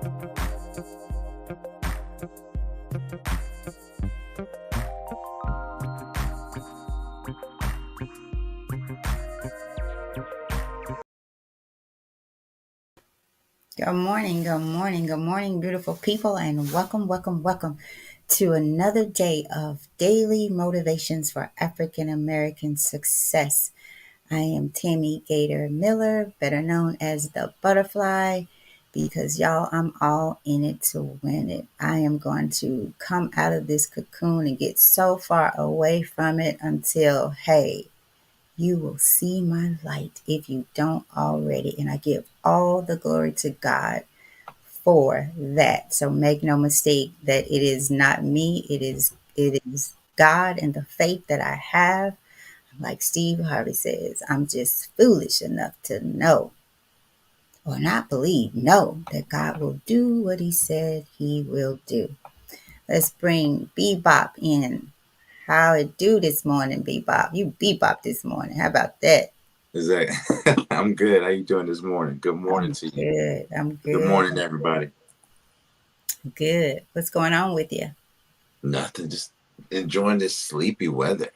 Good morning, good morning, good morning, beautiful people, and welcome, welcome, welcome to another day of daily motivations for African American success. I am Tammy Gator Miller, better known as the Butterfly, because y'all, I'm all in it to win it. I am going to come out of this cocoon and get so far away from it until, hey, you will see my light if you don't already. And I give all the glory to God for that. So make no mistake that it is not me. It is God and the faith that I have. Like Steve Harvey says, I'm just foolish enough to know or not believe, know that God will do what he said he will do. Let's bring Bebop in. How it do this morning, Bebop? You Bebop this morning. How about that? Is that I'm good. How you doing this morning? Good morning I'm to you. good. I'm Good good. morning, everybody. Good. What's going on with you? Nothing, just enjoying this sleepy weather.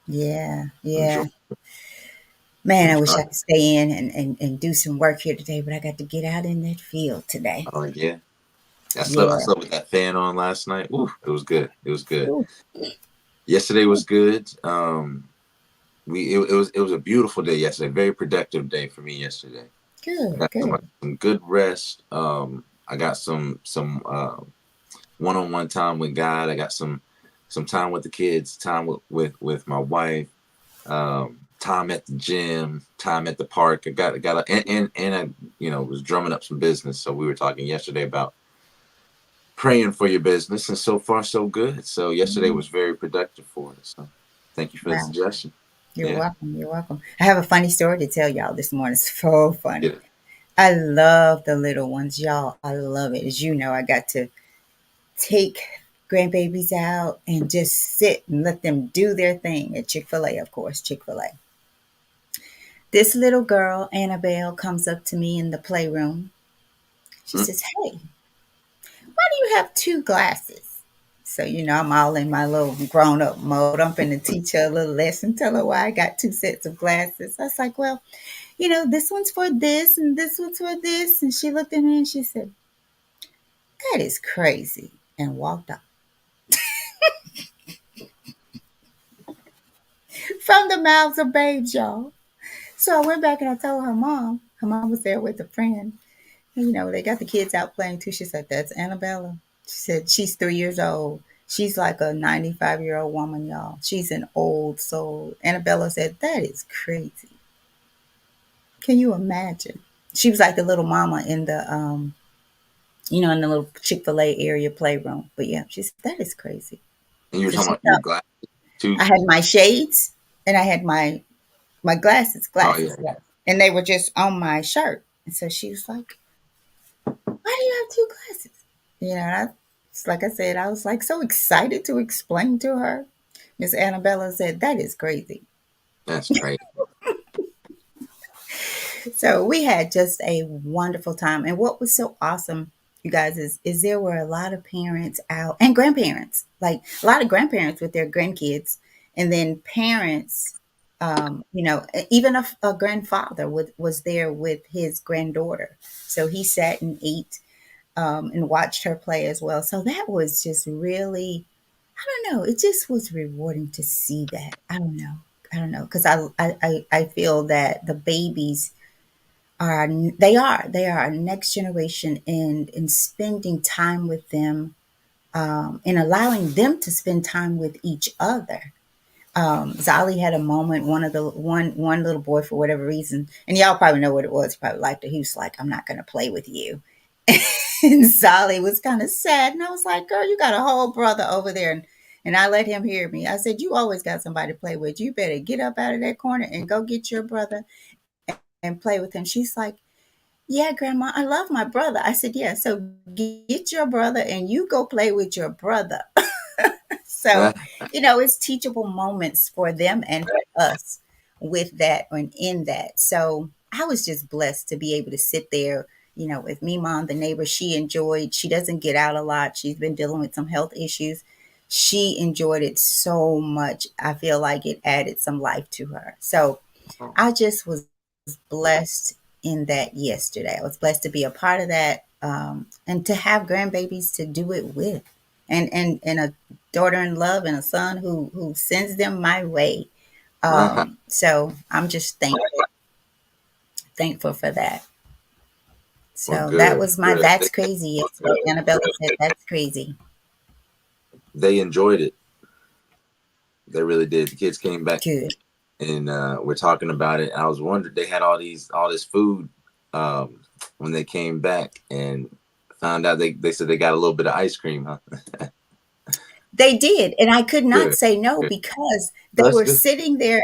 Yeah, Enjoy, yeah. Man, I wish enjoy. I could stay in and do some work here today, but I got to get out in that field today. Oh yeah, I slept. I Yeah. slept with that fan on last night. Ooh, it was good. It was good. Ooh, Yesterday was good. It was a beautiful day yesterday. Very productive day for me yesterday. I good, got good. some good rest. I got some one-on-one time with God. I got some time with the kids. Time with my wife. Time at the gym, time at the park. And I, was drumming up some business. So we were talking yesterday about praying for your business, and so far so good. So yesterday Mm, was very productive for us. So thank you for the wow. suggestion. You're Yeah, welcome. You're welcome. I have a funny story to tell y'all this morning. It's so funny. yeah. I love the little ones, y'all. I love it. As you know, I got to take grandbabies out and just sit and let them do their thing at Chick-fil-A, of course, Chick-fil-A. This little girl, Annabelle, comes up to me in the playroom. She Mm, says, "Hey, why do you have two glasses?" So, I'm all in my little grown up mode. I'm finna teach her a little lesson, tell her why I got two sets of glasses. I was like, well, this one's for this and this one's for this. And she looked at me and she said, "That is crazy," and walked off from the mouths of babes, y'all. So I went back and I told her mom. Her mom was there with a friend. And, they got the kids out playing too. She said, "That's Annabella." She said, "She's 3 years old. She's like a 95-year-old woman, y'all. She's an old soul." Annabella said, "That is crazy. Can you imagine?" She was like the little mama in the little Chick-fil-A area playroom. But yeah, she said, "That is crazy." and you were So talking she about your thought glass too. I had my shades and I had my glasses, Oh yeah, glasses, yeah. and they were just on my shirt. And so she was like, "Why do you have two glasses?" It's like I said, I was like so excited to explain to her. Miss Annabella said, "That is crazy." That's crazy. So we had just a wonderful time. And what was so awesome, you guys, is there were a lot of parents out and grandparents, like a lot of grandparents with their grandkids, and then parents, even a grandfather was there with his granddaughter. So he sat and ate and watched her play as well. So that was just really, I don't know, it just was rewarding to see that. I don't know. I don't know. Because I feel that the babies they are our next generation, and in spending time with them, and allowing them to spend time with each other. Zali had a moment, one little boy, for whatever reason, and y'all probably know what it was. He probably liked it. He was like, "I'm not gonna play with you." And Zali was kind of sad. And I was like, "Girl, you got a whole brother over there." And I let him hear me. I said, "You always got somebody to play with. You better get up out of that corner and go get your brother and play with him." She's like, "Yeah, Grandma, I love my brother." I said, "Yeah, so get your brother and you go play with your brother." So, it's teachable moments for them and for us with that and in that. So I was just blessed to be able to sit there with me, mom, the neighbor, she doesn't get out a lot. She's been dealing with some health issues. She enjoyed it so much. I feel like it added some life to her. So Oh, I just was blessed in that yesterday. I was blessed to be a part of that, and to have grandbabies to do it with, and a daughter in love and a son who sends them my way. So I'm just thankful for that. well, So that good, was my good. that's crazy yesterday. Annabella said that's crazy. They enjoyed it. They really did. The kids came back Good. and we're talking about it. I was wondering, they had all this food when they came back, and found out they said they got a little bit of ice cream, huh? They did, and I could not Good, say no good. because they That's were good. sitting there.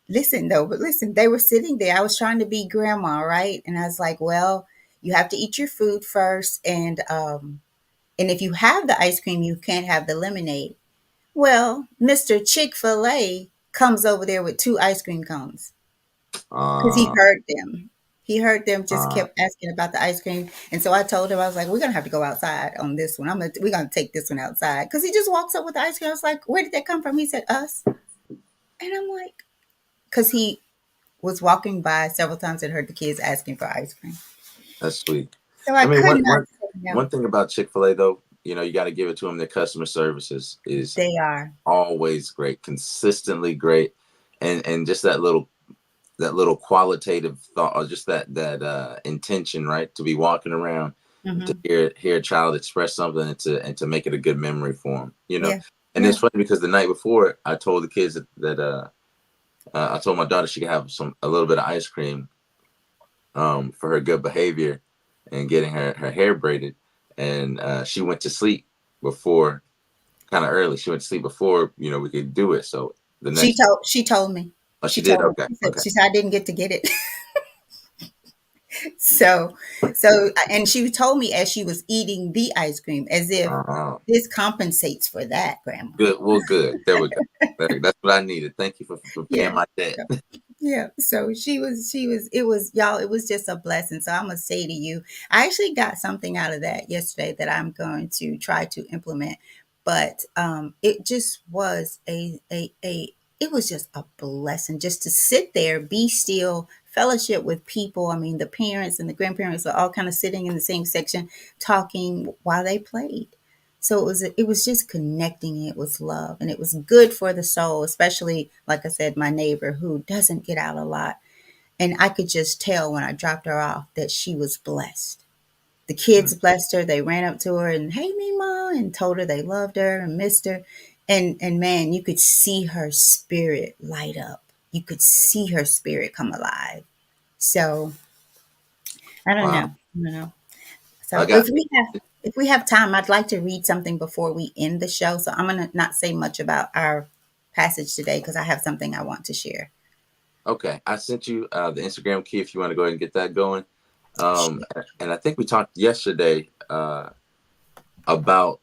Listen though, but listen, they were sitting there. I was trying to be grandma, right? And I was like, well, you have to eat your food first, and if you have the ice cream, you can't have the lemonade. Well, Mr. Chick-fil-A comes over there with two ice cream cones because he Uh, heard them. He heard them just uh, kept asking about the ice cream. And so I told him, I was like, we're gonna have to go outside on this one. We're gonna take this one outside. Because he just walks up with the ice cream. I was like, where did that come from? He said, us. And I'm like, because he was walking by several times and heard the kids asking for ice cream. that's sweet. So I I mean, could not say one no. thing about Chick-fil-A though, you got to give it to them. Their customer services is They are. always great, consistently great, and just that little qualitative thought, or just that intention, right, to be walking around and to Hmm. hear a child express something, and to make it a good memory for them. Yeah. And Yeah. it's funny because the night before I told the kids that I told my daughter she could have a little bit of ice cream for her good behavior and getting her hair braided, and she went to sleep before, kind of early. She went to sleep before we could do it. So the next, She told me. oh, she She did. told me. Okay, okay. She said I didn't get to get it. So and she told me as she was eating the ice cream, as if Uh-huh. this compensates for that, grandma. Good. Well, good. There we go. That's what I needed. Thank you for paying Yeah. my debt. Yeah. So it was, y'all, it was just a blessing. So I'm gonna say to you, I actually got something out of that yesterday that I'm going to try to implement. But it just was a it was just a blessing just to sit there, be still, fellowship with people. I mean, the parents and the grandparents are all kind of sitting in the same section talking while they played. So it was just connecting. It was love, and it was good for the soul, especially like I said, my neighbor who doesn't get out a lot, and I could just tell when I dropped her off that she was blessed. The kids blessed her. They ran up to her and, hey, Mima, and told her they loved her and missed her. And man, you could see her spirit light up. You could see her spirit come alive. So I don't Wow. know. I don't know. I So got. if we have time, I'd like to read something before we end the show. So I'm gonna not say much about our passage today because I have something I want to share. Okay, I sent you the Instagram key if you want to go ahead and get that going. And I think we talked yesterday about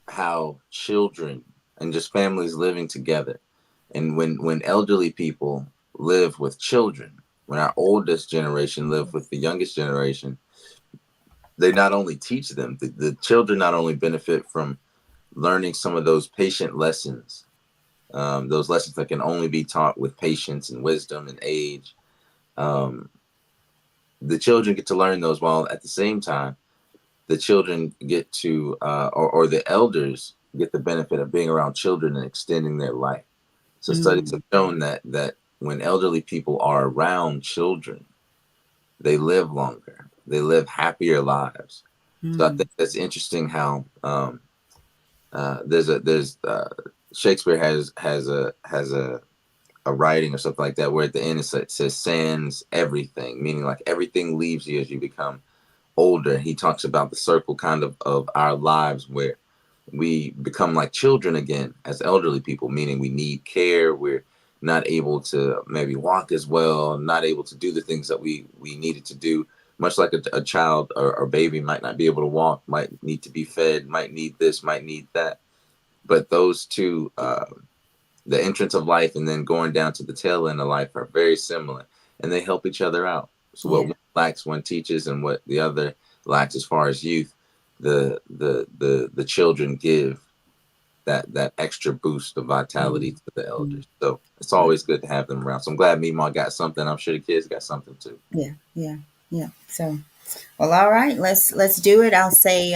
how children and just families living together, and when elderly people live with children, when our oldest generation live with the youngest generation, they not only teach them, the children not only benefit from learning some of those patient lessons, those lessons that can only be taught with patience and wisdom and age. um, the children get to learn those, while at the same time the children get to or the elders get the benefit of being around children and extending their life. So studies have Mm, shown that when elderly people are around children, they live longer, they live happier lives. So I mm, think that's interesting how there's Shakespeare has a writing or something like that, where at the end it says sans everything, meaning like everything leaves you as you become older. He talks about the circle kind of our lives, where we become like children again as elderly people, meaning we need care. We're not able to maybe walk as well, not able to do the things that we needed to do. Much like a child or baby might not be able to walk, might need to be fed, might need this, might need that. But those two, the entrance of life and then going down to the tail end of life, are very similar, and they help each other out. So what yeah. one lacks, one teaches, and what the other, lacks as far as youth, the children give that extra boost of vitality Mm, to the mm, elders. So it's right. always good to have them around. So I'm glad Mima got something. I'm sure the kids got something too. Yeah, yeah, yeah. So, well, all right, let's do it. I'll say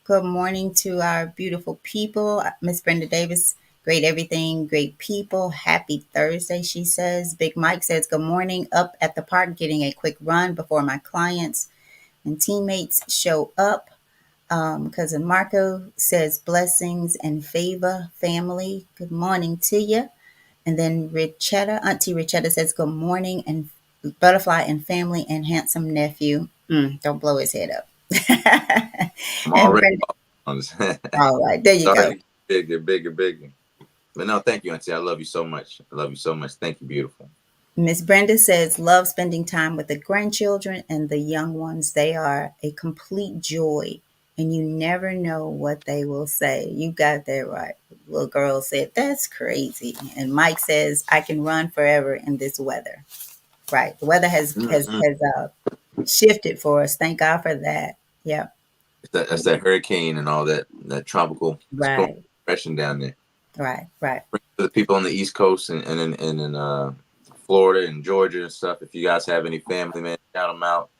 good morning to our beautiful people. Miss Brenda Davis, great everything, great people. Happy Thursday, she says. Big Mike says good morning. Up at the park, getting a quick run before my clients and teammates show up. Cousin Marco says blessings and favor, family. Good morning to you. And then Auntie Richetta says good morning and butterfly and family and handsome nephew. Don't blow his head up. I'm And already Brenda, on this. all right, there you go. Starting to get bigger, bigger, bigger. But no, thank you, Auntie. I love you so much. I love you so much. Thank you, beautiful. Miss Brenda says, love spending time with the grandchildren and the young ones. They are a complete joy, and you never know what they will say. You got that right. Little girl said, that's crazy. And Mike says, I can run forever in this weather. Right. The weather Mm-hmm. shifted for us. Thank God for that. Yeah. That's that hurricane and all that tropical storm Right. depression down there. Right. Right. For the people on the East Coast and in Florida and Georgia and stuff, if you guys have any family, man, shout them out.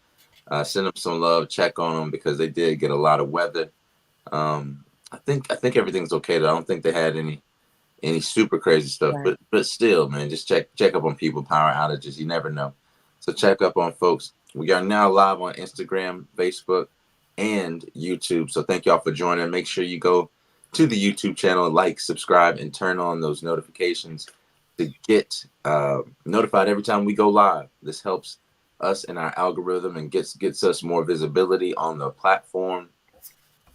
Send them some love. Check on them because they did get a lot of weather. I think everything's okay. Though. I don't think they had any super crazy stuff, Right. but still, man, just check up on people. Power outages, you never know. So check up on folks. We are now live on Instagram, Facebook, and YouTube. So thank y'all for joining. Make sure you go to the YouTube channel, like, subscribe, and turn on those notifications to get notified every time we go live. This helps us in our algorithm and gets us more visibility on the platform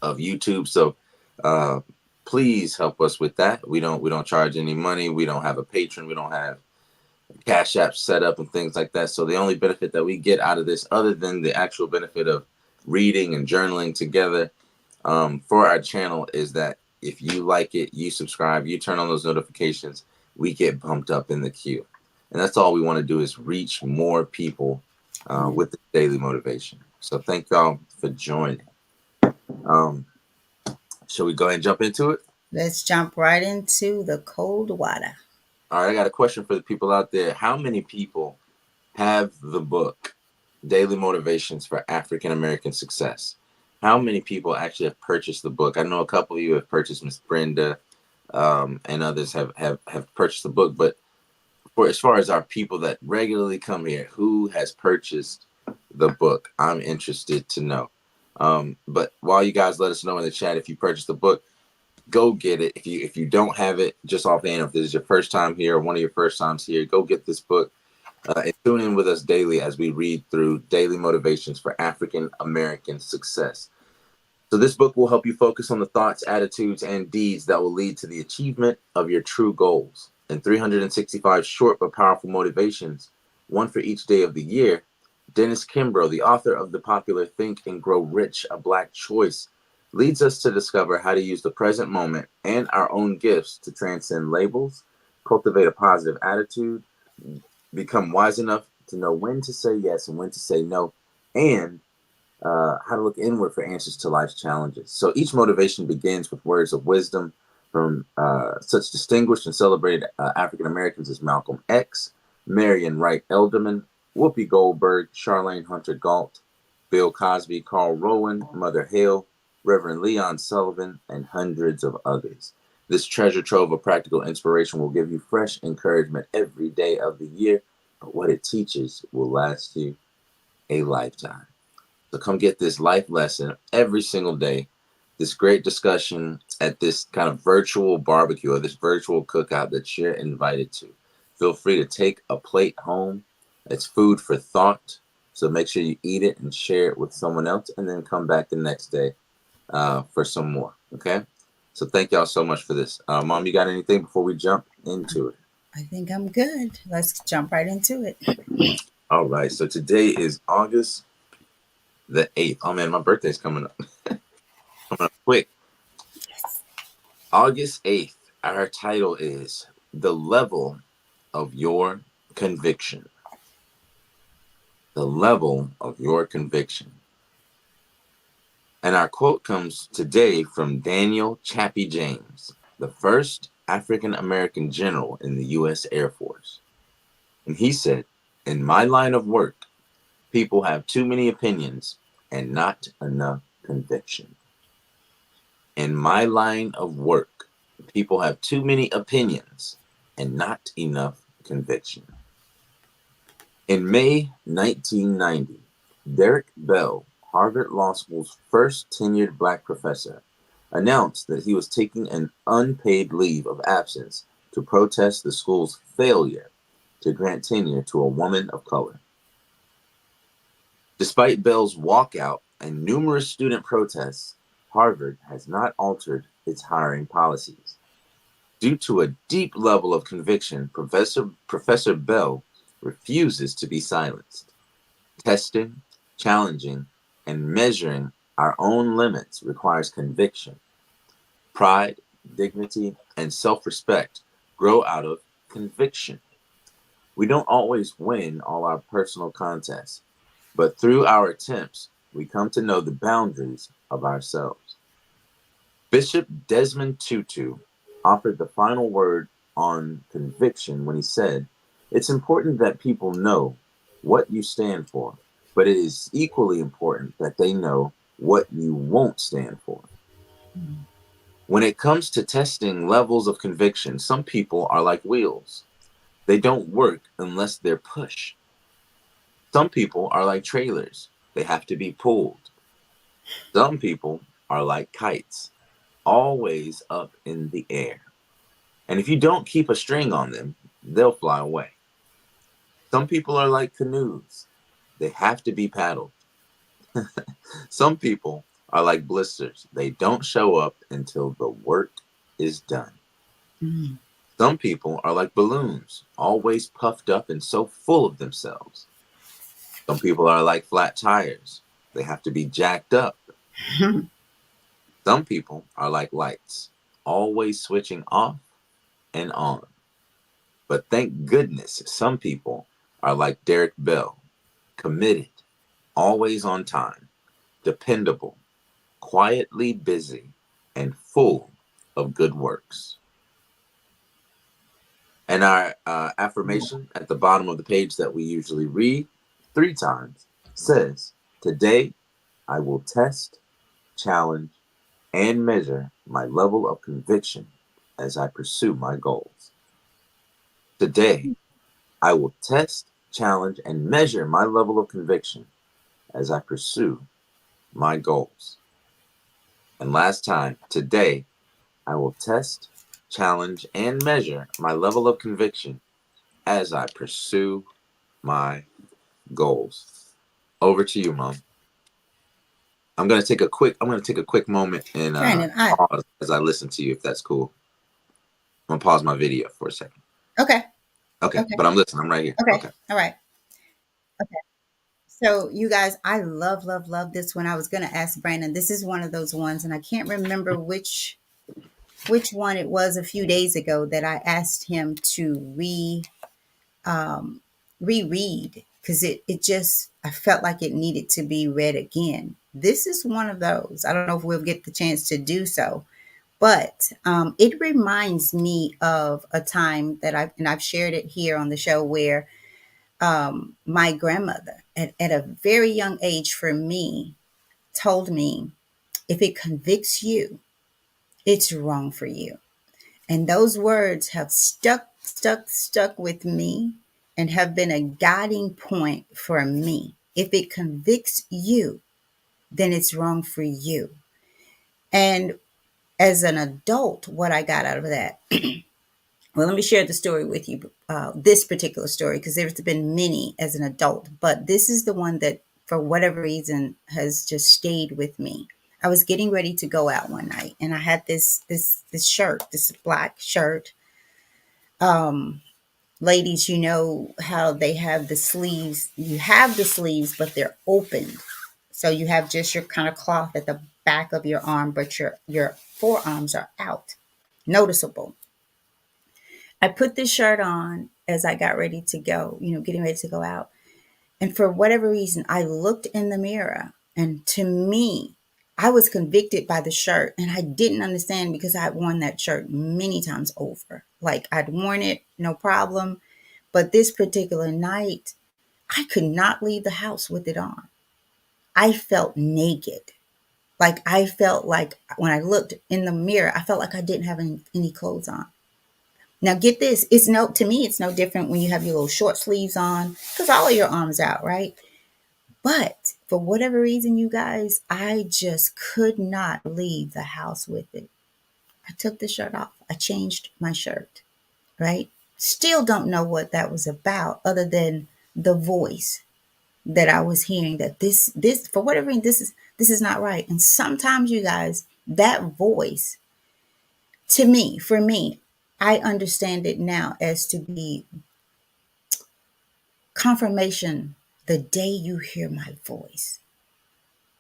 of YouTube. So uh, please help us with that. We don't charge any money. We don't have a patron. We don't have cash apps set up and things like that. So the only benefit that we get out of this, other than the actual benefit of reading and journaling together for our channel, is that if you like it, you subscribe, you turn on those notifications, we get bumped up in the queue. And that's all we want to do is reach more people Yeah. with the daily motivation. So thank y'all for joining. Um, Shall we go ahead and jump into it? Let's jump right into the cold water. All right, I got a question for the people out there. How many people have the book Daily Motivations for African American Success? How many people actually have purchased the book? I know a couple of you have purchased, Miss Brenda, and others have purchased the book. But for as far as our people that regularly come here, who has purchased the book? I'm interested to know. But while you guys let us know in the chat if you purchased the book, go get it. If you don't have it, just offhand, if this is your first time here or one of your first times here, go get this book and tune in with us daily as we read through Daily Motivations for African American Success. So this book will help you focus on the thoughts, attitudes, and deeds that will lead to the achievement of your true goals. In 365 short but powerful motivations, one for each day of the year, Dennis Kimbro, the author of the popular Think and Grow Rich, A Black Choice, leads us to discover how to use the present moment and our own gifts to transcend labels, cultivate a positive attitude, become wise enough to know when to say yes and when to say no, and how to look inward for answers to life's challenges. So each motivation begins with words of wisdom from such distinguished and celebrated African Americans as Malcolm X, Marion Wright Elderman, Whoopi Goldberg, Charlene Hunter Galt, Bill Cosby, Carl Rowan, Mother Hale, Reverend Leon Sullivan, and hundreds of others. This treasure trove of practical inspiration will give you fresh encouragement every day of the year, but what it teaches will last you a lifetime. So come get this life lesson every single day. This great discussion at this kind of virtual barbecue or this virtual cookout that you're invited to. Feel free to take a plate home. It's food for thought. So make sure you eat it and share it with someone else and then come back the next day for some more. Okay? So thank y'all so much for this. Mom, you got anything before we jump into it? I think I'm good. Let's jump right into it. All right. So today is August the 8th. Oh man, my birthday's coming up. Coming up quick. August 8th, our title is The Level of Your Conviction. The Level of Your Conviction. And our quote comes today from Daniel Chappie James, the first African American general in the U.S. Air Force. And he said, "In my line of work, people have too many opinions and not enough conviction." In my line of work, people have too many opinions and not enough conviction. In May 1990, Derek Bell, Harvard Law School's first tenured black professor, announced that he was taking an unpaid leave of absence to protest the school's failure to grant tenure to a woman of color. Despite Bell's walkout and numerous student protests, Harvard has not altered its hiring policies. Due to a deep level of conviction, Professor Bell refuses to be silenced. Testing, challenging, and measuring our own limits requires conviction. Pride, dignity, and self respect grow out of conviction. We don't always win all our personal contests, but through our attempts, we come to know the boundaries of ourselves. Bishop Desmond Tutu offered the final word on conviction when he said, "It's important that people know what you stand for, but it is equally important that they know what you won't stand for." Mm. When it comes to testing levels of conviction, some people are like wheels. They don't work unless they're pushed. Some people are like trailers. They have to be pulled. Some people are like kites, always up in the air. And if you don't keep a string on them, they'll fly away. Some people are like canoes. They have to be paddled. Some people are like blisters. They don't show up until the work is done. Mm. Some people are like balloons, always puffed up and so full of themselves. Some people are like flat tires. They have to be jacked up. Some people are like lights, always switching off and on. But thank goodness some people are like Derek Bell, committed, always on time, dependable, quietly busy, and full of good works. And our affirmation at the bottom of the page that we usually read 3 times says, "Today I will test, challenge, and measure my level of conviction as I pursue my goals. Today I will test, challenge, and measure my level of conviction as I pursue my goals." And last time, today, I will test, challenge, and measure my level of conviction as I pursue my goals. Over to you, Mom. I'm gonna take a quick moment and Brandon, pause as I listen to you, if that's cool. I'm gonna pause my video for a second. okay, Okay, okay, but I'm listening. I'm right here. okay, Okay. all right. Okay. So you guys, I love, love, love this one. I was gonna ask Brandon. This is one of those ones, and I can't remember which one it was a few days ago that I asked him to um, reread because it just I felt like it needed to be read again. This is one of those. I don't know if we'll get the chance to do so, but it reminds me of a time that I've shared it here on the show where my grandmother at a very young age for me told me if it convicts you, it's wrong for you. And those words have stuck with me and have been a guiding point for me. If it convicts you, then it's wrong for you. And as an adult, what I got out of that, well, let me share the story with you, this particular story, because there's been many as an adult, but this is the one that, for whatever reason, has just stayed with me. I was getting ready to go out one night, and I had this shirt, this black shirt. Um, Ladies, you know how they have the sleeves. You have the sleeves, but they're open. So you have just your kind of cloth at the back of your arm, but your forearms are out. Noticeable. I put this shirt on as I got ready to go, getting ready to go out. And for whatever reason, I looked in the mirror, and to me, I was convicted by the shirt and I didn't understand because I'd worn that shirt many times over. Like I'd worn it, no problem. But this particular night, I could not leave the house with it on. I felt naked. Like I felt like when I looked in the mirror, I felt like I didn't have any clothes on. Now get this, to me, it's no different when you have your little short sleeves on because all of your arms out, right? But for whatever reason, you guys, I just could not leave the house with it. I took the shirt off. I changed my shirt, right? Still don't know what that was about other than the voice that I was hearing that this for whatever reason this is not right. And sometimes you guys, that voice to me, for me, I understand it now as to be confirmation the day you hear my voice.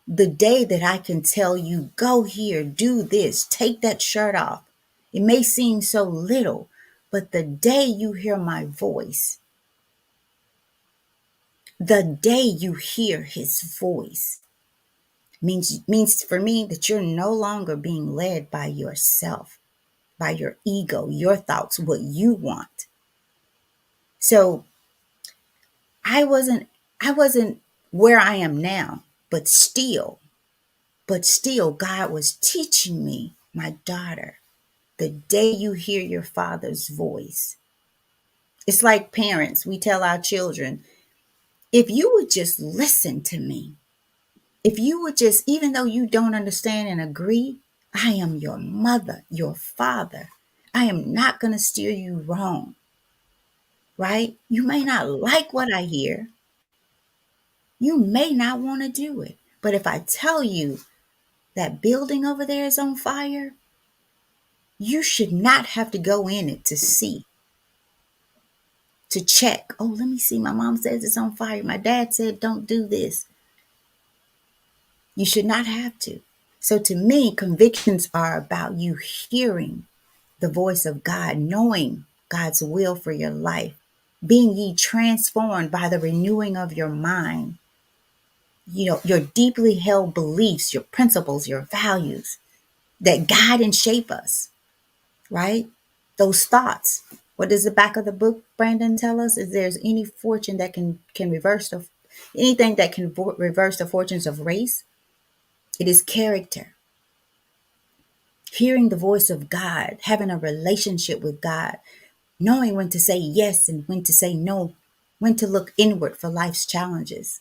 The day that I can tell you, go here, do this, take that shirt off. It may seem so little, but the day you hear my voice, the day you hear his voice means for me that you're no longer being led by yourself, by your ego, your thoughts, what you want. So I wasn't where I am now, but still God was teaching me, my daughter, the day you hear your father's voice. It's like parents, we tell our children, if you would just listen to me, if you would just, even though you don't understand and agree, I am your mother, your father. I am not going to steer you wrong, right? You may not like what I hear. You may not want to do it. But if I tell you that building over there is on fire, you should not have to go in it to see, to check. Oh, let me see. My mom says it's on fire. My dad said don't do this. You should not have to. So to me, convictions are about you hearing the voice of God, knowing God's will for your life, being ye transformed by the renewing of your mind, your deeply held beliefs, your principles, your values that guide and shape us, right? Those thoughts. What does the back of the book, Brandon, tell us? Is there's any fortune that can reverse anything that can reverse the fortunes of race? It is character. Hearing the voice of God, having a relationship with God, knowing when to say yes and when to say no, when to look inward for life's challenges.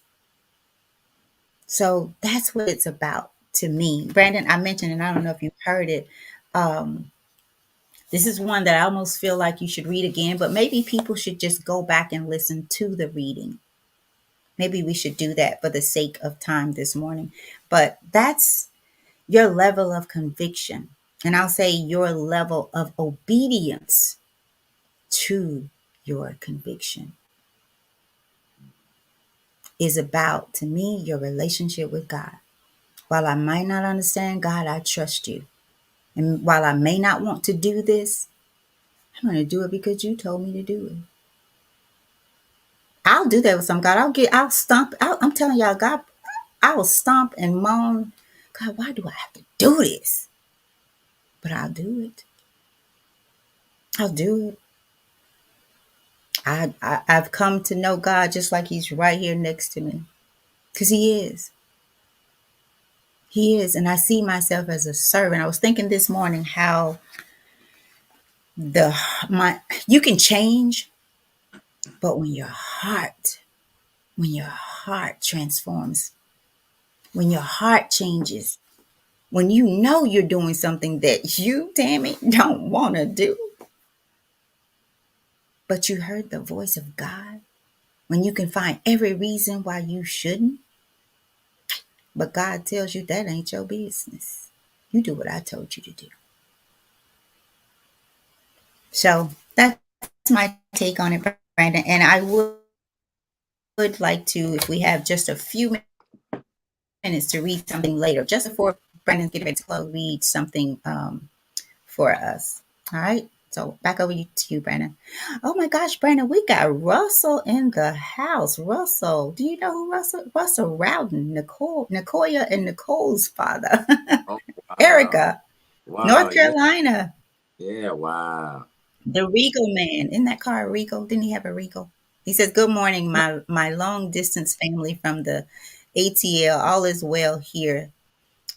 So that's what it's about to me. Brandon, I mentioned, and I don't know if you've heard it. Um, this is one that I almost feel like you should read again, but maybe people should just go back and listen to the reading. Maybe we should do that for the sake of time this morning. But that's your level of conviction. And I'll say your level of obedience to your conviction is about, to me, your relationship with God. While I might not understand God, I trust you. And while I may not want to do this, I'm going to do it because you told me to do it. I'll do that with some God. I'll stomp. I'm telling y'all, God, I will stomp and moan. God, why do I have to do this? But I'll do it. I'll do it. I've come to know God just like He's right here next to me, because He is. He is, and I see myself as a servant. I was thinking this morning how the my you can change, but when your heart transforms, when your heart changes, when you know you're doing something that you, Tammy, don't want to do, but you heard the voice of God, when you can find every reason why you shouldn't, but God tells you that ain't your business. You do what I told you to do. So that's my take on it, Brandon. And I would like to, if we have just a few minutes to read something later, just before Brandon gets ready to close, read something for us. All right. So back over to you, Brandon. Oh my gosh, Brandon, we got Russell in the house. Russell, do you know who Russell? Russell Rowden, Nicoya and Nicole's father. Oh wow, Erica, wow, North yeah, Carolina. yeah, wow. The Regal man. In that car a Regal? Didn't he have a Regal? He says, "Good morning, my long distance family from the ATL. All is well here,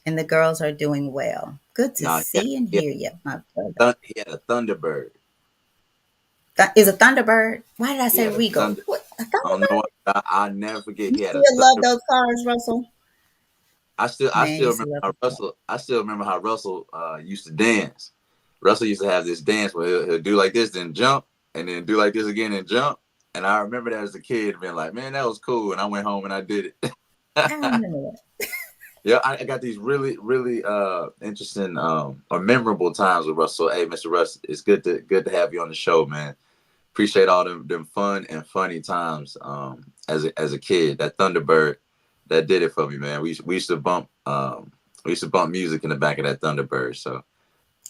and the girls are doing well. Good to No, see and hear you, my brother." he had a Thunderbird. Is a Thunderbird? Why did I He say had a Regal? Thunder. What, a I don't know. Thunderbird? I'll never forget. You He had still a love Thunder. those cars, Russell? I Man, you still used to remember love how those cars. Russell used to dance. Russell used to have this dance where he'll do like this, then jump, and then do like this again and jump. And I remember that as a kid being like, man, that was cool. And I went home and I did it. I remember that. Yeah, I got these really, really interesting or memorable times with Russell. Hey, Mr. Russ, it's good to have you on the show, man. Appreciate all them fun and funny times as a kid. That Thunderbird that did it for me, man. We used to bump music in the back of that Thunderbird. So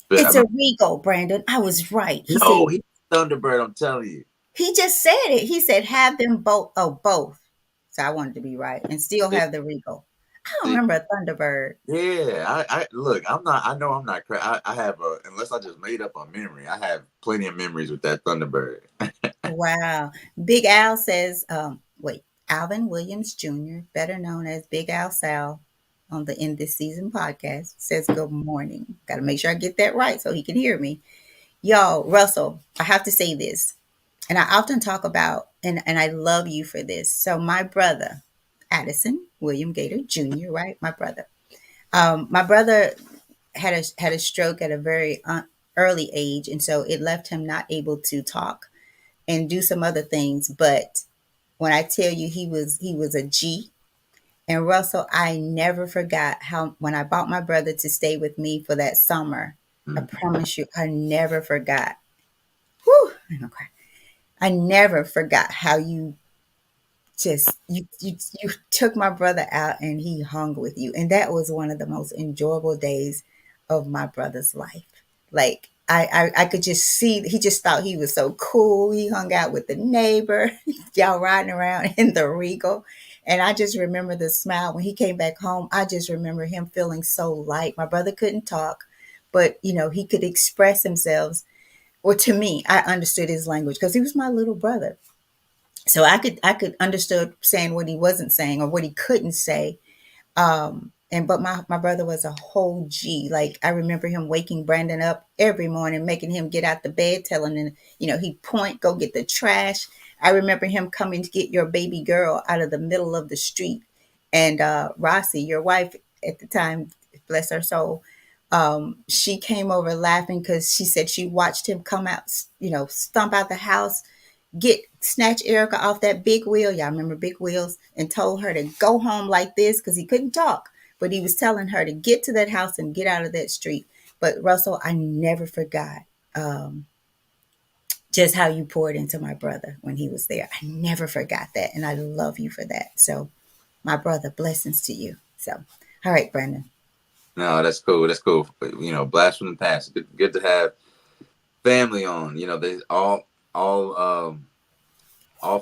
but I It's a remember, Regal, Brandon. I was right. He no, said he Thunderbird. I'm telling you, he just said it. He said have them both. Oh, both. So I wanted to be right and still see, have the Regal. I don't see, remember a Thunderbird. yeah. I look. I'm not. I know I'm not. I have a unless I just made up a memory. I have plenty of memories with that Thunderbird. Wow. Big Al says, wait, Alvin Williams Jr., better known as Big Al Sal on the In This Season podcast, says good morning. Got to make sure I get that right so he can hear me. Y'all, Russell, I have to say this, and I often talk about, and I love you for this. So my brother, Addison William Gator Jr., right? My brother had a stroke at a very early age, and so it left him not able to talk and do some other things. But when I tell you he was a G. And Russell, I never forgot how when I bought my brother to stay with me for that summer. I Mm. promise you, I never forgot. Whew, I'm gonna cry. I never forgot how you took my brother out and he hung with you, and that was one of the most enjoyable days of my brother's life. Like I could just see he just thought he was so cool. He hung out with the neighbor, y'all riding around in the Regal, and I just remember the smile when he came back home. I just remember him feeling so light. My brother couldn't talk, but he could express himself. Or to me, I understood his language because he was my little brother, so I could understood saying what he wasn't saying or what he couldn't say. And but my brother was a whole G. Like I remember him waking Brandon up every morning, making him get out the bed, telling him, he'd point, go get the trash. I remember him coming to get your baby girl out of the middle of the street. And Rossi, your wife at the time, bless her soul, she came over laughing because she said she watched him come out, stomp out the house, get snatch Erica off that big wheel. Y'all remember big wheels, and told her to go home like this because he couldn't talk. But he was telling her to get to that house and get out of that street. But Russell, I never forgot um, just how you poured into my brother when he was there. I never forgot that. And I love you for that. So, my brother, blessings to you. So, all right, Brandon. No, that's cool. That's cool. Blast from the past. Good to have family on. They all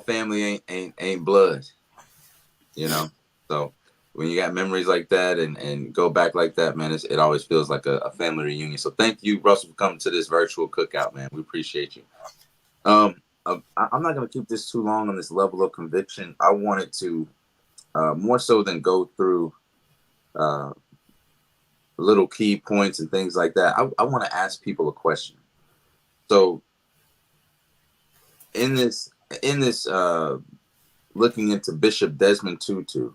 family ain't blood. You know, so when you got memories like that and go back like that, man, it always feels like a family reunion. So thank you, Russell, for coming to this virtual cookout, man. We appreciate you. I'm not gonna keep this too long on this level of conviction. I wanted to more so than go through uh, little key points and things like that. I want to ask people a question. So in this in this looking into Bishop Desmond Tutu,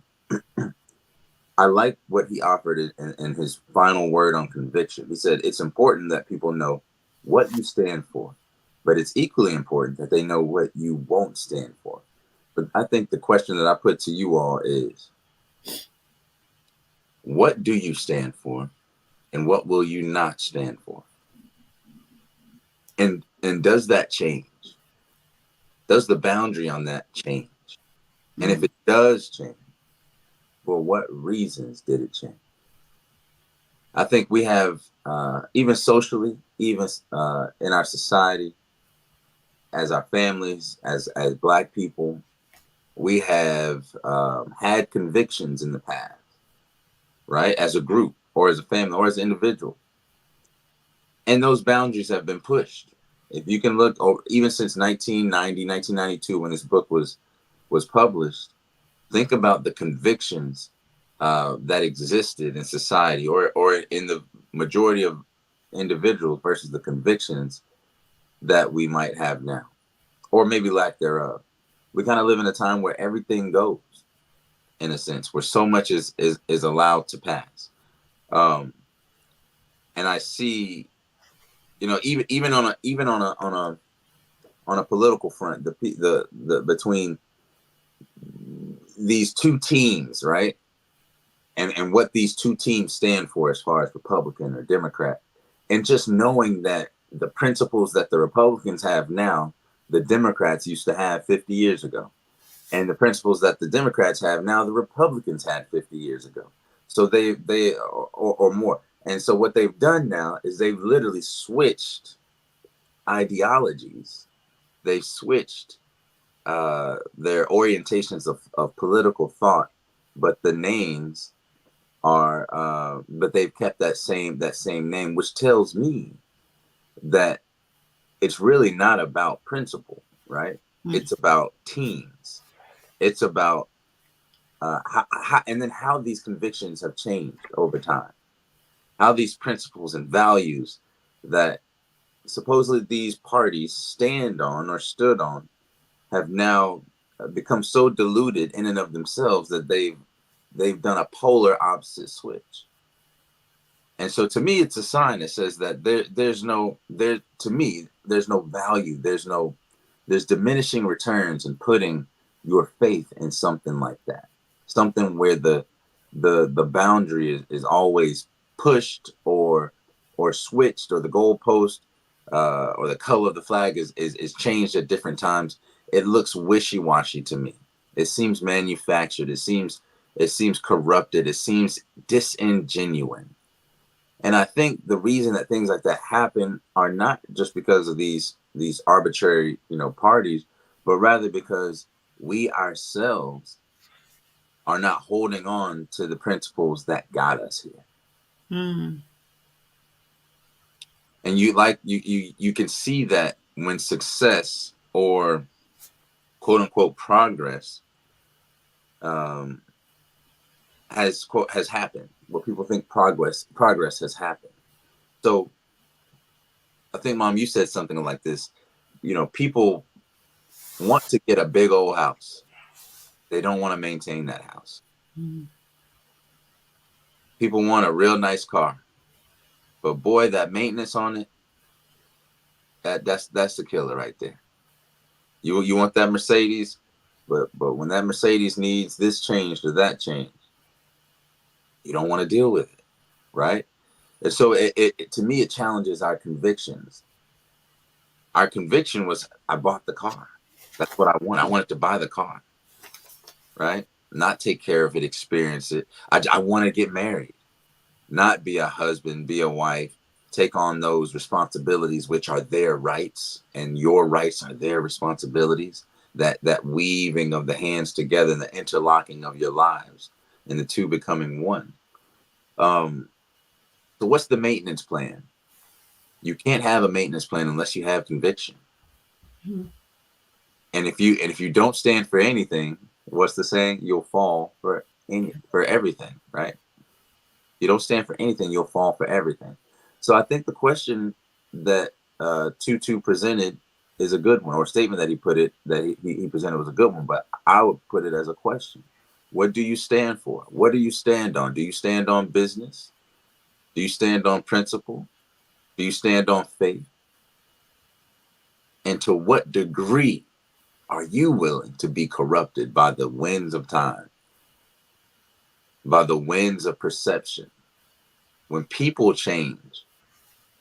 I like what he offered in his final word on conviction. He said it's important that people know what you stand for, but it's equally important that they know what you won't stand for. But I think the question that I put to you all is, what do you stand for, and what will you not stand for? And does that change? Does the boundary on that change? And if Mm. it does change, for what reasons did it change? I think we have, even socially. even in our society, as our families, as Black people, we have had convictions in the past, right? As a group, or as a family, or as an individual, and those boundaries have been pushed. If you can look, or even since 1990, 1992, when this book was published, think about the convictions that existed in society, or in the majority of individuals, versus the convictions that we might have now, or maybe lack thereof. We kind of live in a time where everything goes, in a sense, where so much is allowed to pass. Um, and I see, even on a political front, the between these two teams, right? And what these two teams stand for as far as Republican or Democrat, and just knowing that the principles that the Republicans have now, the Democrats used to have 50 years ago, and the principles that the Democrats have now, the Republicans had 50 years ago. So they or more. And so what they've done now is they've literally switched ideologies. They've switched their orientations of political thought, but the names are but they've kept that same name, which tells me that it's really not about principle, right? Mm. It's about teams. It's about and then how these convictions have changed over time, how these principles and values that supposedly these parties stand on or stood on have now become so diluted in and of themselves that they've done a polar opposite switch. And so to me, it's a sign that says that there's no there to me there's no value, there's diminishing returns in putting your faith in something like that, something where the boundary is always pushed or switched, or the goalpost or the color of the flag is changed at different times. It looks wishy-washy to me. It seems manufactured. It seems corrupted. It seems disingenuine. And I think the reason that things like that happen are not just because of these arbitrary, parties, but rather because we ourselves are not holding on to the principles that got us here. Mm. And you can see that when success, or quote unquote progress, um, has happened, where people think progress has happened. So I think, Mom, you said something like this. People want to get a big old house. They don't want to maintain that house. Mm. People want a real nice car, but boy, that maintenance on it, that's the killer right there. You want that Mercedes, but when that Mercedes needs this change or that change, you don't want to deal with it, right? And so to me, it challenges our convictions. Our conviction was, I bought the car. That's what I want. I wanted to buy the car, right? Not take care of it, experience it. I want to get married, not be a husband, be a wife, take on those responsibilities, which are their rights, and your rights are their responsibilities. That weaving of the hands together, and the interlocking of your lives, and the two becoming one. Um, so what's the maintenance plan? You can't have a maintenance plan unless you have conviction. Mm. And if you don't stand for anything, what's the saying? You'll fall for everything, right? You don't stand for anything, you'll fall for everything. So I think the question that Tutu presented is a good one, or a statement that he presented was a good one. But I would put it as a question: what do you stand for? What do you stand on? Do you stand on business? Do you stand on principle? Do you stand on faith? And to what degree are you willing to be corrupted by the winds of time, by the winds of perception? When people change,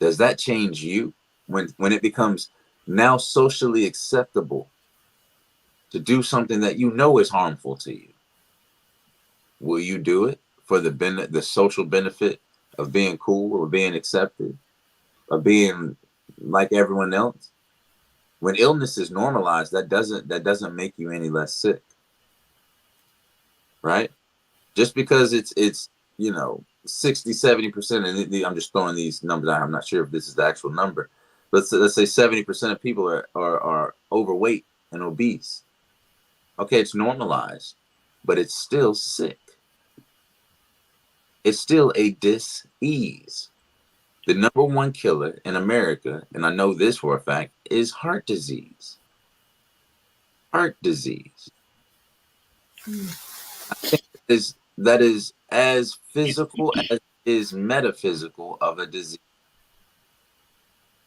does that change you? When it becomes now socially acceptable to do something that you know is harmful to you, will you do it for the social benefit of being cool or being accepted? of being like everyone else. When illness is normalized, that doesn't make you any less sick, right? Just because it's 60-70%, and I'm just throwing these numbers out. I'm not sure if this is the actual number. Let's say 70% of people are overweight and obese. Okay, it's normalized, but it's still sick. It's still a dis-ease. The number one killer in America, and I know this for a fact, is heart disease. Heart disease. I think that is as physical as is metaphysical of a disease.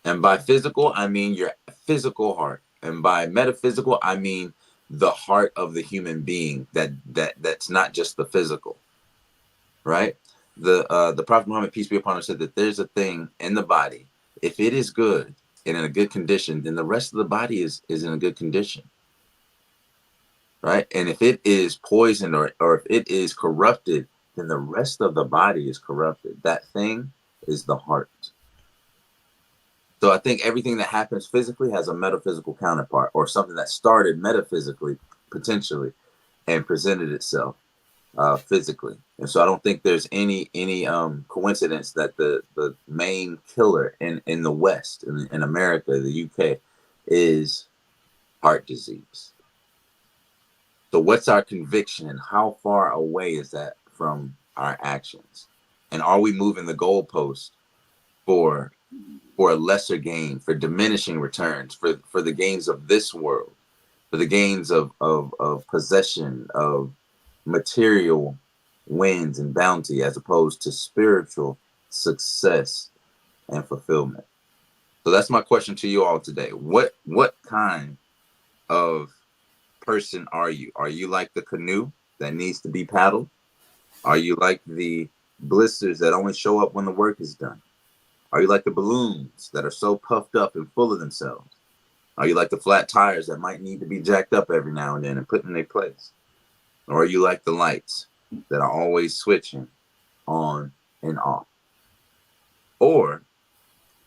And by physical, I mean your physical heart. And by metaphysical, I mean the heart of the human being that's not just the physical, right? The Prophet Muhammad, peace be upon him, said that there's a thing in the body. If it is good and in a good condition, then the rest of the body is in a good condition, right? And if it is poisoned or if it is corrupted, then the rest of the body is corrupted. That thing is the heart. So I think everything that happens physically has a metaphysical counterpart, or something that started metaphysically potentially and presented itself physically. And so I don't think there's any coincidence that the main killer in the West, in America, the UK, is heart disease. So what's our conviction, and how far away is that from our actions? And are we moving the goalpost for a lesser gain, for diminishing returns, for the gains of this world, for the gains of possession, of material wins and bounty, as opposed to spiritual success and fulfillment? So that's my question to you all today. What kind of person are you? Are you like the canoe that needs to be paddled? Are you like the blisters that only show up when the work is done? Are you like the balloons that are so puffed up and full of themselves? Are you like the flat tires that might need to be jacked up every now and then and put in their place? Or are you like the lights that are always switching on and off? Or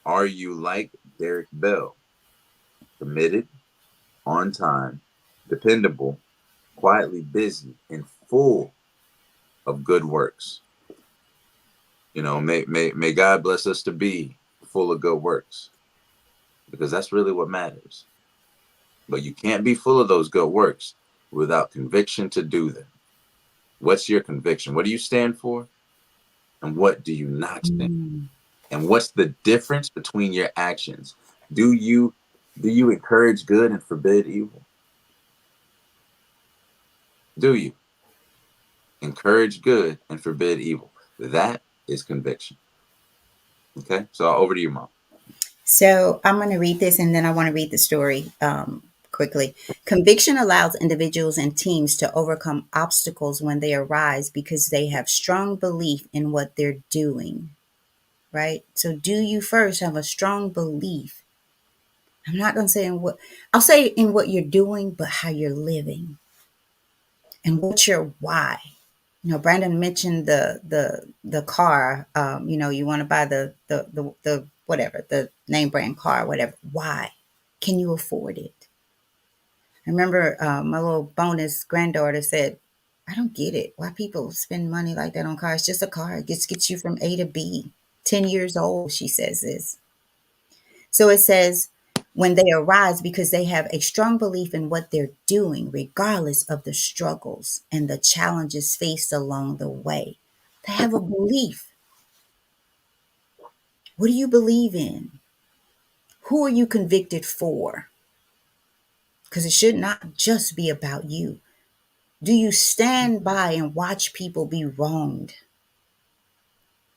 are you like Derek Bell, committed, on time, dependable, quietly busy, and full of good works? May God bless us to be full of good works, because that's really what matters. But you can't be full of those good works without conviction to do them. What's your conviction? What do you stand for? And what do you not stand Mm. for? And what's the difference between your actions? Do you encourage good and forbid evil? Do you encourage good and forbid evil? That is conviction. Okay, so over to you, Mom. So I'm going to read this and then I want to read the story quickly. Conviction allows individuals and teams to overcome obstacles when they arise because they have strong belief in what they're doing, right? So, do you first have a strong belief? I'm not going to say in what, I'll say in what you're doing, but how you're living and what's your why. Brandon mentioned the car. You want to buy the whatever, the name brand car, whatever. Why? Can you afford it? I remember my little bonus granddaughter said, "I don't get it. Why people spend money like that on cars? It's just a car. It just gets you from A to B." 10 years old, she says this. So it says, when they arise because they have a strong belief in what they're doing, regardless of the struggles and the challenges faced along the way. They have a belief. What do you believe in? Who are you convicted for? Because it should not just be about you. Do you stand by and watch people be wronged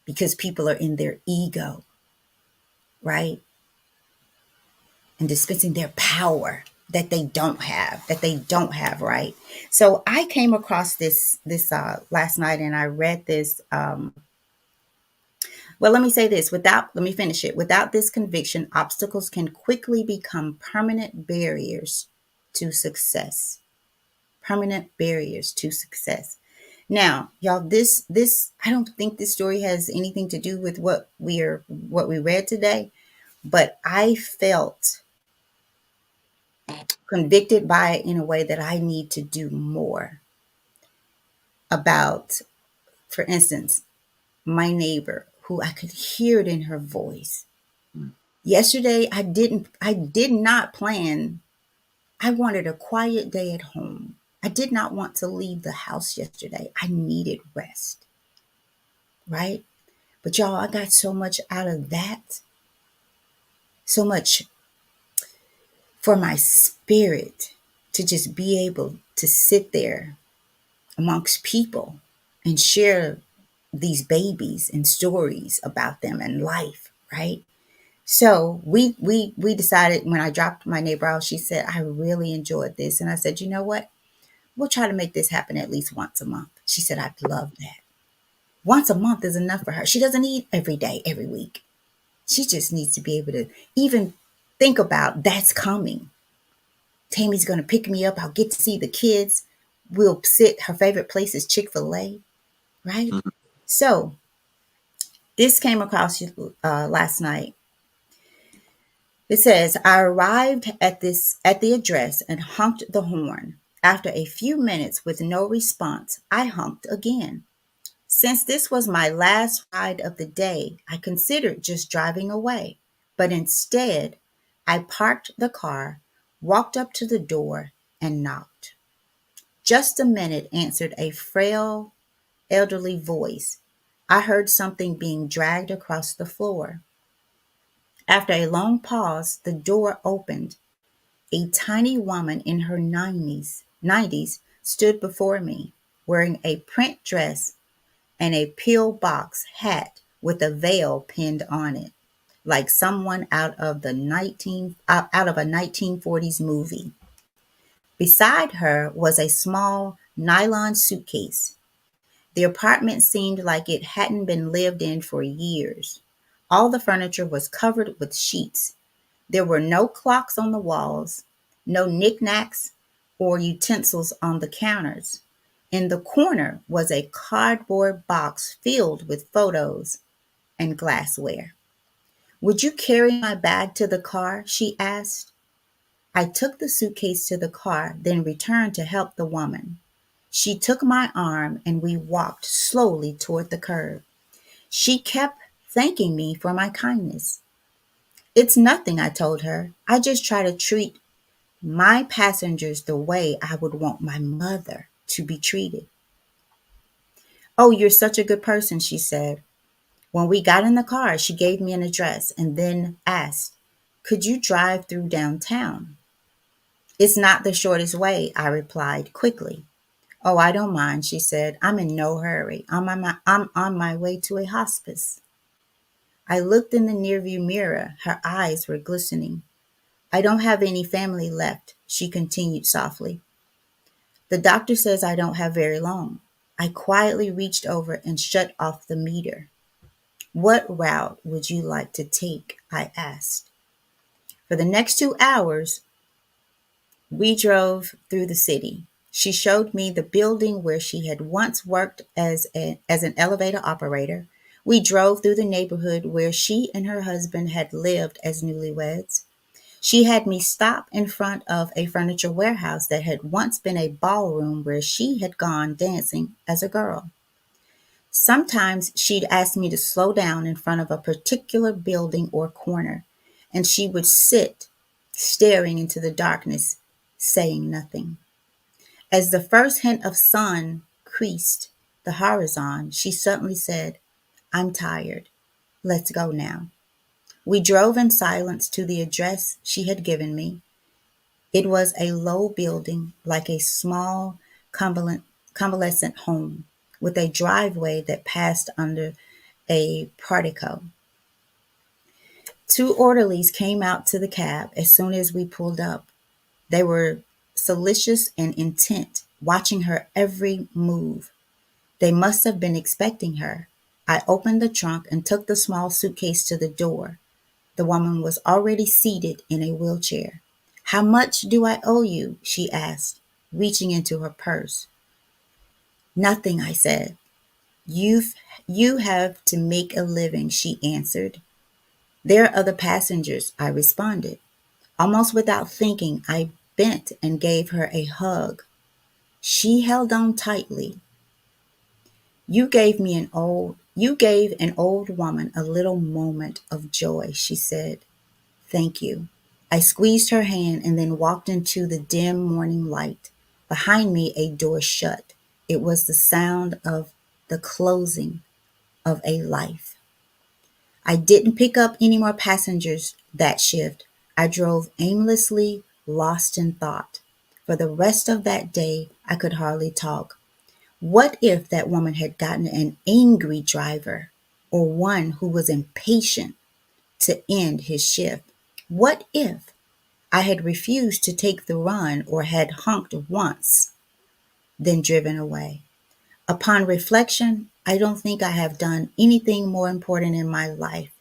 because people are in their ego, right? And dispensing their power that they don't have, right? So I came across this last night, and I read this. Well, let me say this. Let me finish it. Without this conviction, obstacles can quickly become permanent barriers to success. Permanent barriers to success. Now, y'all, this I don't think this story has anything to do with what we read today, but I felt convicted by it in a way that I need to do more about, for instance, my neighbor who I could hear it in her voice. mm, Yesterday I did not plan. I wanted a quiet day at home. I did not want to leave the house yesterday. I needed rest, right? But y'all, I got so much out of that, so much for my spirit to just be able to sit there amongst people and share these babies and stories about them and life, right? So we decided when I dropped my neighbor out, she said, I really enjoyed this. And I said, you know what? We'll try to make this happen at least once a month. She said, I'd love that. Once a month is enough for her. She doesn't need every day, every week. She just needs to be able to even think about that's coming. Tammy's going to pick me up. I'll get to see the kids. We'll sit. Her favorite place is Chick-fil-A, right? mhm, So this came across last night. It says, I arrived at the address and honked the horn. After a few minutes with no response, I honked again. Since this was my last ride of the day, I considered just driving away. But instead, I parked the car, walked up to the door, and knocked. Just a minute, answered a frail, elderly voice. I heard something being dragged across the floor. After a long pause, the door opened. A tiny woman in her 90s stood before me, wearing a print dress and a pillbox hat with a veil pinned on it, like someone out of a 1940s movie. Beside her was a small nylon suitcase. The apartment seemed like it hadn't been lived in for years. All the furniture was covered with sheets. There were no clocks on the walls, no knickknacks or utensils on the counters. In the corner was a cardboard box filled with photos and glassware. Would you carry my bag to the car? She asked. I took the suitcase to the car, then returned to help the woman. She took my arm and we walked slowly toward the curb. She kept thanking me for my kindness. It's nothing, I told her. I just try to treat my passengers the way I would want my mother to be treated. Oh, you're such a good person, she said. When we got in the car, she gave me an address and then asked, could you drive through downtown? It's not the shortest way, I replied quickly. Oh, I don't mind, she said. I'm in no hurry. I'm on my way to a hospice. I looked in the nearview mirror. Her eyes were glistening. I don't have any family left, she continued softly. The doctor says I don't have very long. I quietly reached over and shut off the meter. What route would you like to take? I asked. For the next 2 hours, we drove through the city. She showed me the building where she had once worked as an elevator operator. We drove through the neighborhood where she and her husband had lived as newlyweds. She had me stop in front of a furniture warehouse that had once been a ballroom where she had gone dancing as a girl. Sometimes she'd ask me to slow down in front of a particular building or corner, and she would sit staring into the darkness, saying nothing. As the first hint of sun creased the horizon, she suddenly said, I'm tired. Let's go now. We drove in silence to the address she had given me. It was a low building, like a small convalescent home, with a driveway that passed under a portico. Two orderlies came out to the cab as soon as we pulled up. They were solicitous and intent, watching her every move. They must have been expecting her. I opened the trunk and took the small suitcase to the door. The woman was already seated in a wheelchair. How much do I owe you? She asked, reaching into her purse. Nothing, I said. You have to make a living, she answered. There are other passengers, I responded. Almost without thinking, I bent and gave her a hug. She held on tightly. You gave an old woman a little moment of joy, she said. Thank you. I squeezed her hand and then walked into the dim morning light. Behind me, a door shut. It was the sound of the closing of a life. I didn't pick up any more passengers that shift. I drove aimlessly, lost in thought. For the rest of that day, I could hardly talk. What if that woman had gotten an angry driver or one who was impatient to end his shift? What if I had refused to take the run or had honked once, then driven away? Upon reflection, I don't think I have done anything more important in my life.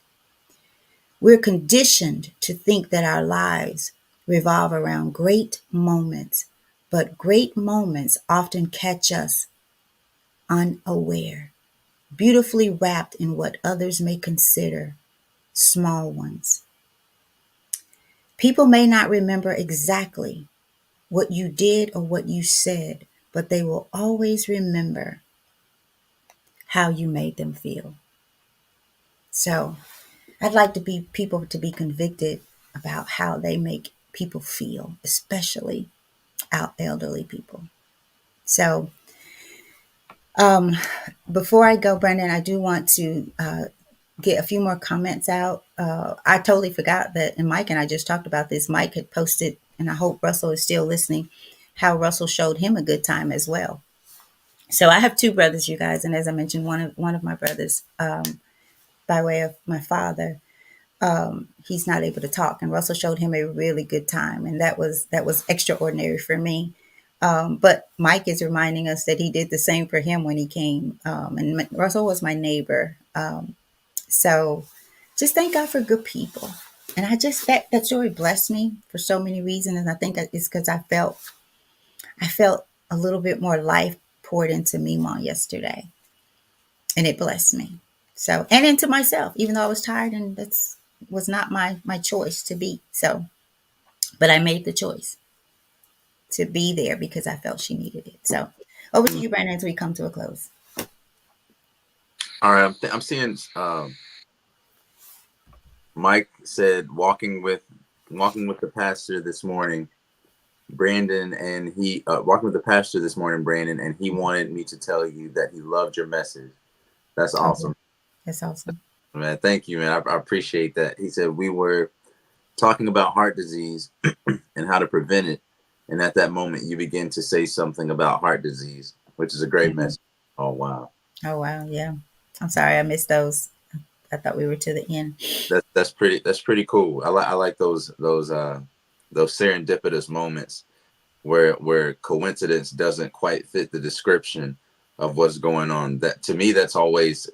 We're conditioned to think that our lives revolve around great moments, but great moments often catch us unaware, beautifully wrapped in what others may consider small ones. People may not remember exactly what you did or what you said, but they will always remember how you made them feel. So I'd like to be people to be convicted about how they make people feel, especially our elderly people. So um, before I go, Brendan, I do want to get a few more comments out. I totally forgot that, and Mike and I just talked about this. Mike had posted, and I hope Russell is still listening, how Russell showed him a good time as well. So I have two brothers, you guys, and as I mentioned, one of my brothers, by way of my father, he's not able to talk, and Russell showed him a really good time, and that was extraordinary for me. But Mike is reminding us that he did the same for him when he came, and Russell was my neighbor. So just thank God for good people. And I just that story blessed me for so many reasons, and I think it's because I felt a little bit more life poured into me on yesterday, and it blessed me. So and into myself, even though I was tired, and that's was not my choice to be. So, but I made the choice to be there because I felt she needed it. So over to Mm. you, Brandon, as we come to a close. All right, I'm seeing Mike said walking with the pastor this morning, Brandon, and he walking with the pastor this morning, Brandon, and he wanted me to tell you that he loved your message. That's Okay, awesome, that's awesome. man. Thank you, man. I appreciate that. He said we were talking about heart disease and how to prevent it, and at that moment, you begin to say something about heart disease, which is a great Mhm. message. Oh wow, Oh wow, yeah. I'm sorry I missed those. I thought we were to the end. that's pretty cool. I like those serendipitous moments where coincidence doesn't quite fit the description of what's going on. That to me, that's always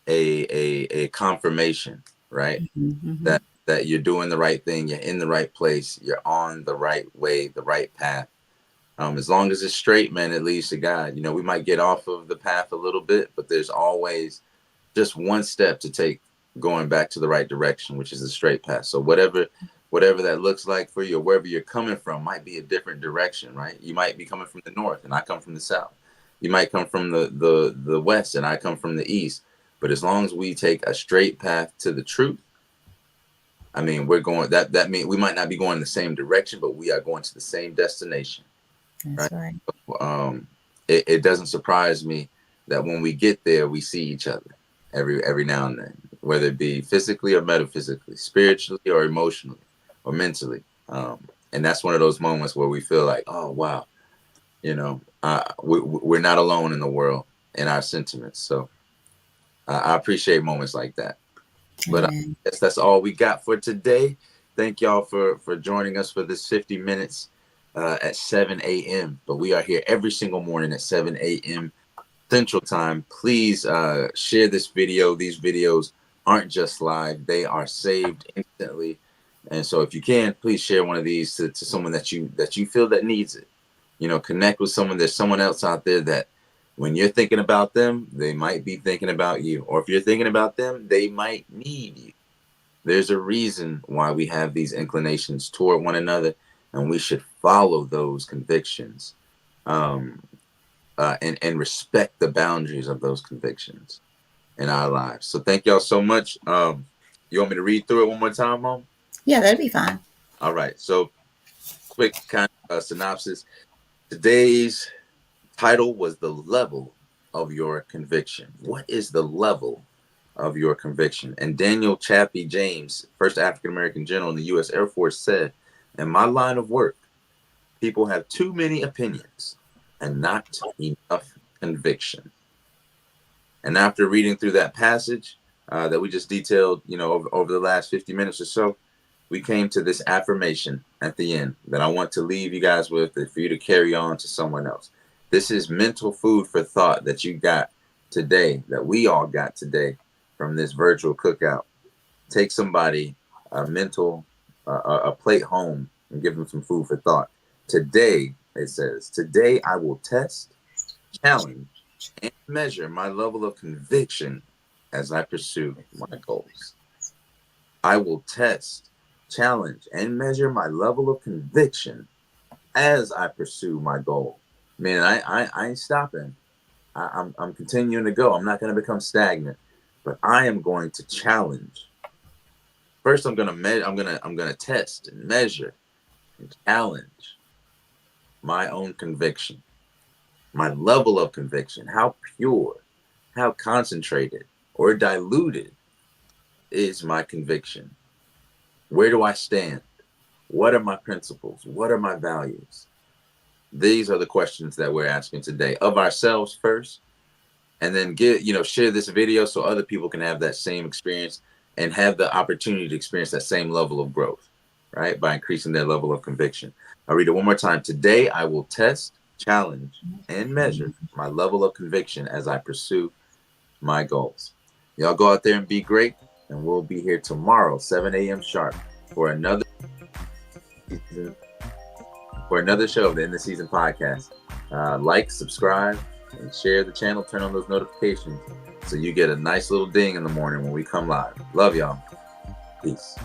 a confirmation, right? Mm-hmm. That you're doing the right thing, you're in the right place, you're on the right way, the right path. As long as it's straight, man, it leads to God. You know, we might get off of the path a little bit, but there's always just one step to take going back to the right direction, which is the straight path. So whatever that looks like for you, or wherever you're coming from, might be a different direction, right? You might be coming from the north, and I come from the south. You might come from the west, and I come from the east. But as long as we take a straight path to the truth, I mean, we're going that means we might not be going the same direction, but we are going to the same destination, That's right? right. um, it doesn't surprise me that when we get there, we see each other every now and then, whether it be physically or metaphysically, spiritually or emotionally or mentally. And that's one of those moments where we feel like, oh wow, we're not alone in the world in our sentiments. So I appreciate moments like that. But I Amen. guess that's all we got for today. Thank y'all for joining us for this 50 minutes at 7 a.m. But we are here every single morning at 7 a.m. Central Time. Please share this video. These videos aren't just live; they are saved instantly. And so, if you can, please share one of these to someone that you feel that needs it. You know, connect with someone. There's someone else out there that when you're thinking about them, they might be thinking about you. Or if you're thinking about them, they might need you. There's a reason why we have these inclinations toward one another, and we should follow those convictions, um, and respect the boundaries of those convictions in our lives. So thank y'all so much. You want me to read through it one more time, Mom? Yeah, that'd be fine. All right. So quick kind of synopsis. Today's title was the level of your conviction. What is the level of your conviction? And Daniel Chappie James, first African American general in the U.S. Air Force, said, "In my line of work, people have too many opinions and not enough conviction." And after reading through that passage that we just detailed, over the last 50 minutes or so, we came to this affirmation at the end that I want to leave you guys with, for you to carry on to someone else. This is mental food for thought that you got today, that we all got today from this virtual cookout. Take somebody a plate home and give them some food for thought. Today, it says, today I will test, challenge, and measure my level of conviction as I pursue my goals. I will test, challenge, and measure my level of conviction as I pursue my goal. Man, I ain't stopping. I'm continuing to go. I'm not going to become stagnant, but I am going to challenge. First, I'm gonna test and measure and challenge my own conviction, my level of conviction. How pure, how concentrated or diluted is my conviction? Where do I stand? What are my principles? What are my values? These are the questions that we're asking today of ourselves first, and then share this video so other people can have that same experience and have the opportunity to experience that same level of growth, right? By increasing their level of conviction. I'll read it one more time. Today, I will test, challenge, and measure my level of conviction as I pursue my goals. Y'all go out there and be great, and we'll be here tomorrow, 7 a.m. sharp, for another season, for another show of the End of Season podcast. Like, subscribe, and share the channel. Turn on those notifications so you get a nice little ding in the morning when we come live. Love y'all. Peace.